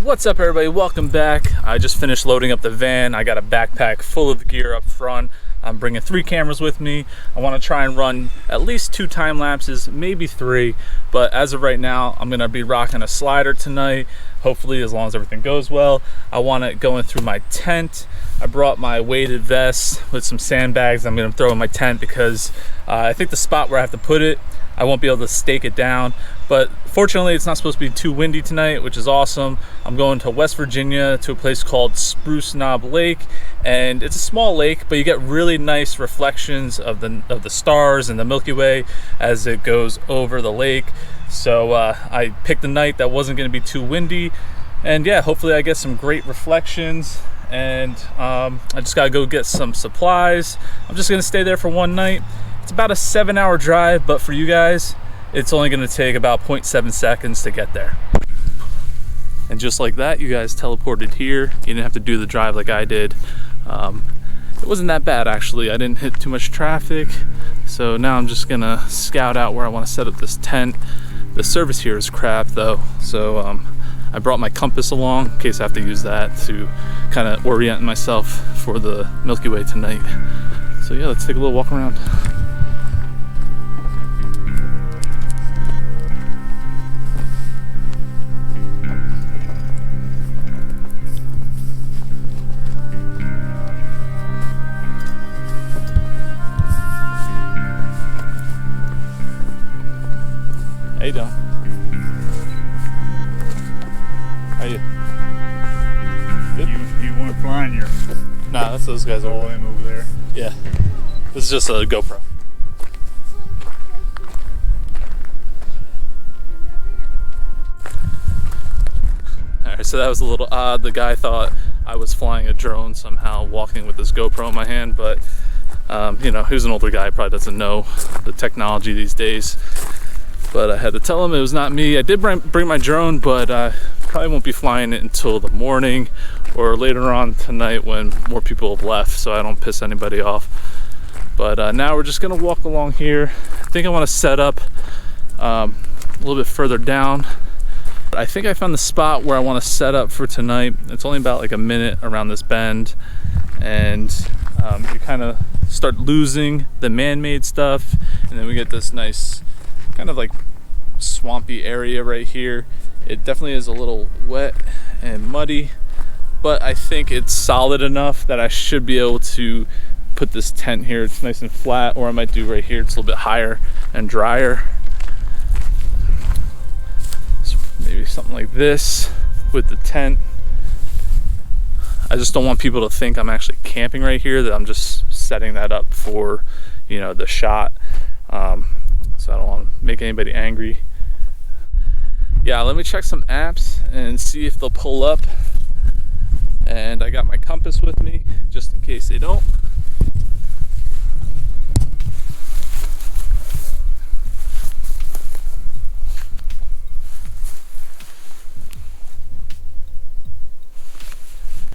What's up, everybody? Welcome back. I just finished loading up the van. I got a backpack full of gear up front. I'm bringing 3 cameras with me. I want to try and run at least 2 time lapses, maybe 3, but as of right now I'm going to be rocking a slider tonight, hopefully, as long as everything goes well. I want it going through my tent. I brought my weighted vest with some sandbags I'm going to throw in my tent because I think the spot where I have to put it, I won't be able to stake it down. But fortunately, it's not supposed to be too windy tonight, which is awesome. I'm going to West Virginia to a place called Spruce Lake, and it's a small lake, but you get really nice reflections of the stars and the Milky Way as it goes over the lake. So I picked a night that wasn't going to be too windy, and yeah, hopefully I get some great reflections. And I just gotta go get some supplies. I'm just gonna stay there for one night. It's about a 7-hour drive, but for you guys, it's only gonna take about 0.7 seconds to get there. And just like that, you guys teleported here. You didn't have to do the drive like I did. It wasn't that bad, actually. I didn't hit too much traffic. So now I'm just gonna scout out where I wanna set up this tent. The service here is crap though, so I brought my compass along in case I have to use that to kind of orient myself for the Milky Way tonight. So yeah, let's take a little walk around. How you doing? How you? Good? You weren't flying your... Nah, that's those guys over there. Over there. Yeah. This is just a GoPro. Alright, so that was a little odd. The guy thought I was flying a drone somehow, walking with this GoPro in my hand, but you know, he was an older guy, probably doesn't know the technology these days. But I had to tell him it was not me. I did bring my drone, but probably won't be flying it until the morning or later on tonight when more people have left, so I don't piss anybody off. But now we're just gonna walk along here. I think I want to set up a little bit further down. I think I found the spot where I want to set up for tonight. It's only about like a minute around this bend, and you kind of start losing the man-made stuff, and then we get this nice kind of like swampy area right here. It definitely is a little wet and muddy, but I think it's solid enough that I should be able to put this tent here. It's nice and flat, or I might do right here. It's a little bit higher and drier. So maybe something like this with the tent. I just don't want people to think I'm actually camping right here, that I'm just setting that up for, you know, the shot. So I don't want to make anybody angry. Yeah, let me check some apps and see if they'll pull up. And I got my compass with me just in case they don't.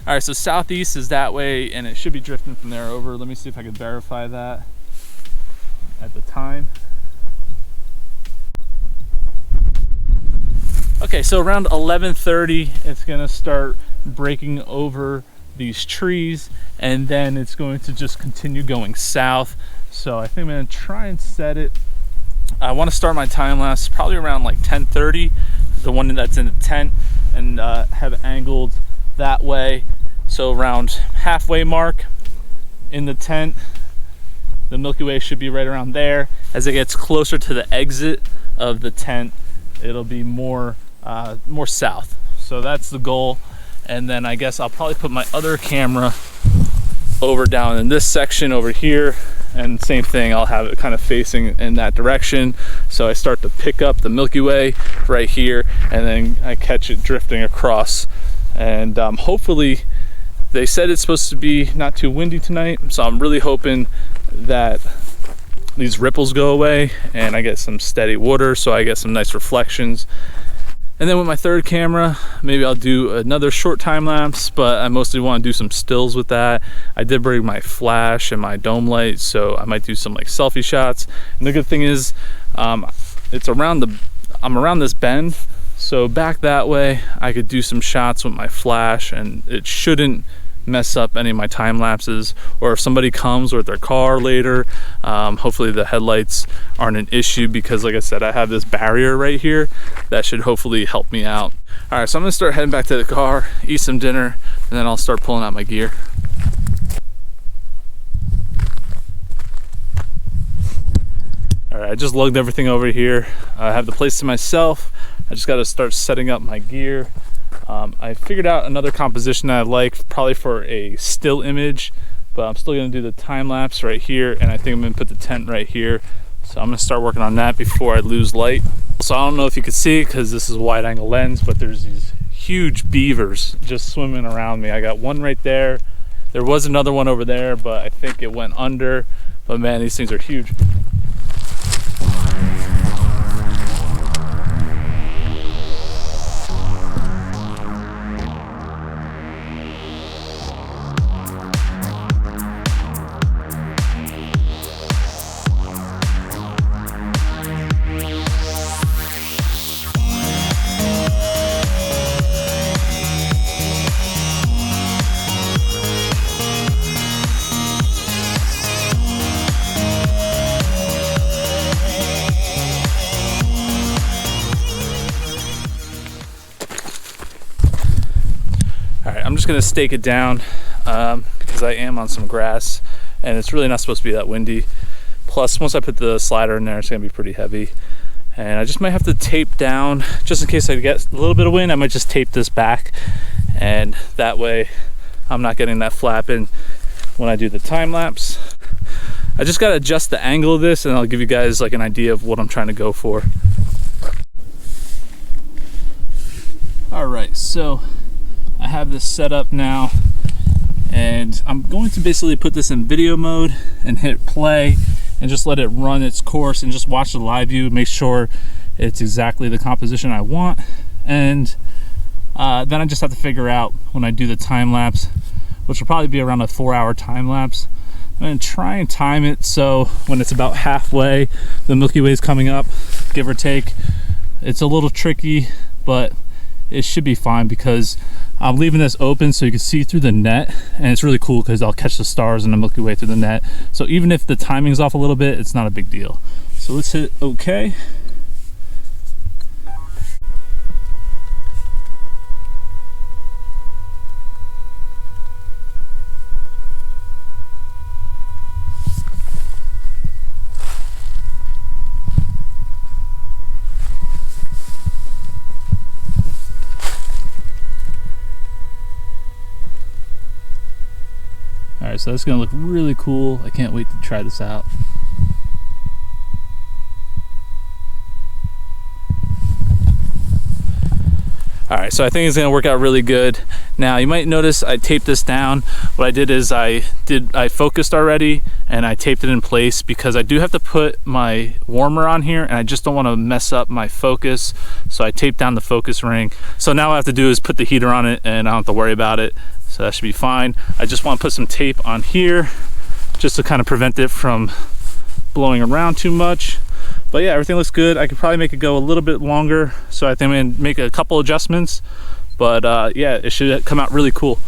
All right, so southeast is that way, and it should be drifting from there over. Let me see if I can verify that at the time. Okay, so around 11:30, it's gonna start breaking over these trees, and then it's going to just continue going south. So I think I'm gonna try and set it. I want to start my time lapse probably around like 10:30, the one that's in the tent, and have it angled that way. So around halfway mark in the tent, the Milky Way should be right around there. As it gets closer to the exit of the tent, it'll be more south. So that's the goal. And then I guess I'll probably put my other camera over down in this section over here, and same thing, I'll have it kind of facing in that direction. So I start to pick up the Milky Way right here, and then I catch it drifting across. And hopefully, they said it's supposed to be not too windy tonight, so I'm really hoping that these ripples go away and I get some steady water, so I get some nice reflections. And then with my third camera, maybe I'll do another short time lapse, but I mostly want to do some stills with that. I did bring my flash and my dome light, so I might do some like selfie shots. And the good thing is, I'm around this bend, So back that way, I could do some shots with my flash and it shouldn't mess up any of my time lapses. Or if somebody comes with their car later, hopefully the headlights aren't an issue, because like I said, I have this barrier right here that should hopefully help me out. All right, so I'm gonna start heading back to the car, eat some dinner, and then I'll start pulling out my gear. All right, I just lugged everything over here. I have the place to myself. I just got to start setting up my gear. I figured out another composition that I like, probably for a still image, but I'm still going to do the time lapse right here, and I think I'm going to put the tent right here. So I'm going to start working on that before I lose light. So I don't know if you can see because this is a wide angle lens, but there's these huge beavers just swimming around me. I got one right there. There was another one over there, but I think it went under. But man, these things are huge. I'm just gonna stake it down because I am on some grass and it's really not supposed to be that windy. Plus, once I put the slider in there, it's gonna be pretty heavy. And I just might have to tape down, just in case I get a little bit of wind, I might just tape this back. And that way I'm not getting that flapping when I do the time lapse. I just gotta adjust the angle of this and I'll give you guys like an idea of what I'm trying to go for. All right, so I have this set up now and I'm going to basically put this in video mode and hit play and just let it run its course and just watch the live view, make sure it's exactly the composition I want. And then I just have to figure out when I do the time lapse, which will probably be around a 4-hour time lapse. I'm gonna try and time it so when it's about halfway, the Milky Way is coming up, give or take. It's a little tricky, but it should be fine because I'm leaving this open so you can see through the net, and it's really cool because I'll catch the stars in the Milky Way through the net. So even if the timing's off a little bit, it's not a big deal. So let's hit OK. All right, so that's gonna look really cool. I can't wait to try this out. All right, so I think it's gonna work out really good. Now you might notice I taped this down. What I did is I focused already and I taped it in place because I do have to put my warmer on here and I just don't want to mess up my focus. So I taped down the focus ring. So now all I have to do is put the heater on it and I don't have to worry about it. So that should be fine. I just want to put some tape on here just to kind of prevent it from blowing around too much. But yeah, everything looks good. I could probably make it go a little bit longer. So I think I'm gonna make a couple adjustments. But yeah, it should come out really cool.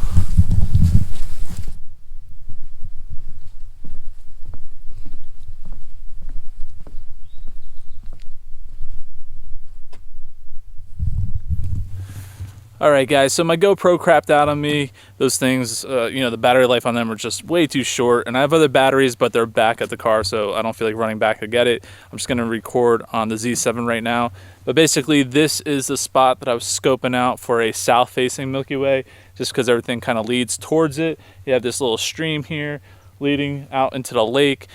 All right, guys, so my GoPro crapped out on me. Those things, you know, the battery life on them are just way too short. And I have other batteries, but they're back at the car, so I don't feel like running back to get it. I'm just gonna record on the Z7 right now. But basically, this is the spot that I was scoping out for a south-facing Milky Way, just because everything kind of leads towards it. You have this little stream here leading out into the lake.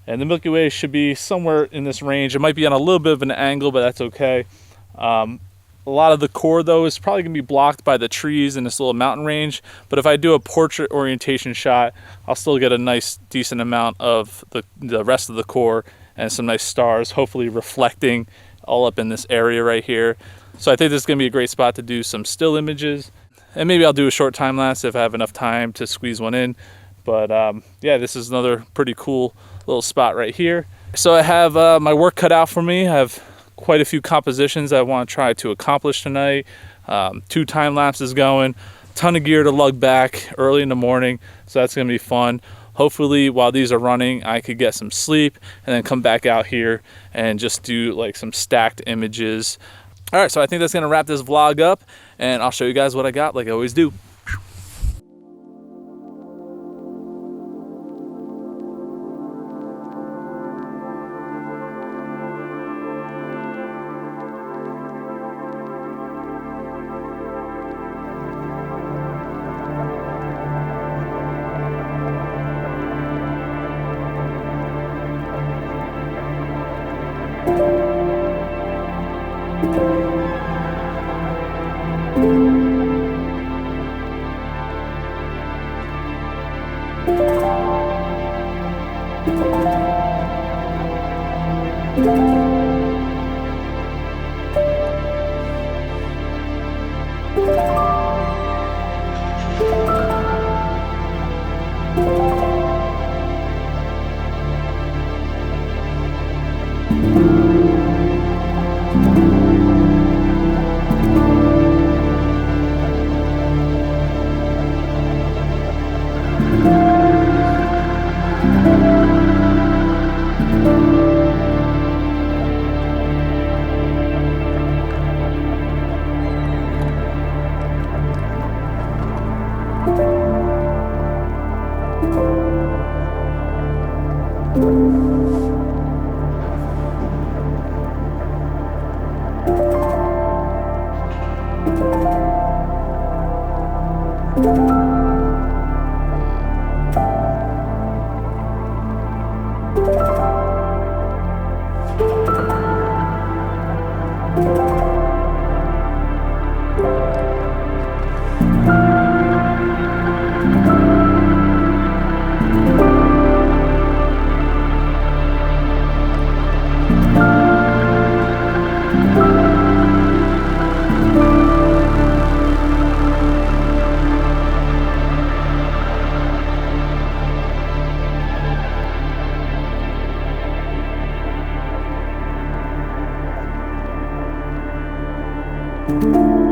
And the Milky Way should be somewhere in this range. It might be on a little bit of an angle, but that's okay. A lot of the core, though, is probably going to be blocked by the trees in this little mountain range. But if I do a portrait orientation shot, I'll still get a nice, decent amount of the rest of the core and some nice stars, hopefully reflecting all up in this area right here. So I think this is going to be a great spot to do some still images. And maybe I'll do a short time lapse if I have enough time to squeeze one in. But yeah, this is another pretty cool little spot right here. So I have my work cut out for me. I have quite a few compositions I want to try to accomplish tonight. 2 time lapses going, ton of gear to lug back early in the morning, so that's gonna be fun. Hopefully while these are running I could get some sleep and then come back out here and just do like some stacked images. All right, so I think that's gonna wrap this vlog up, and I'll show you guys what I got like I always do. you.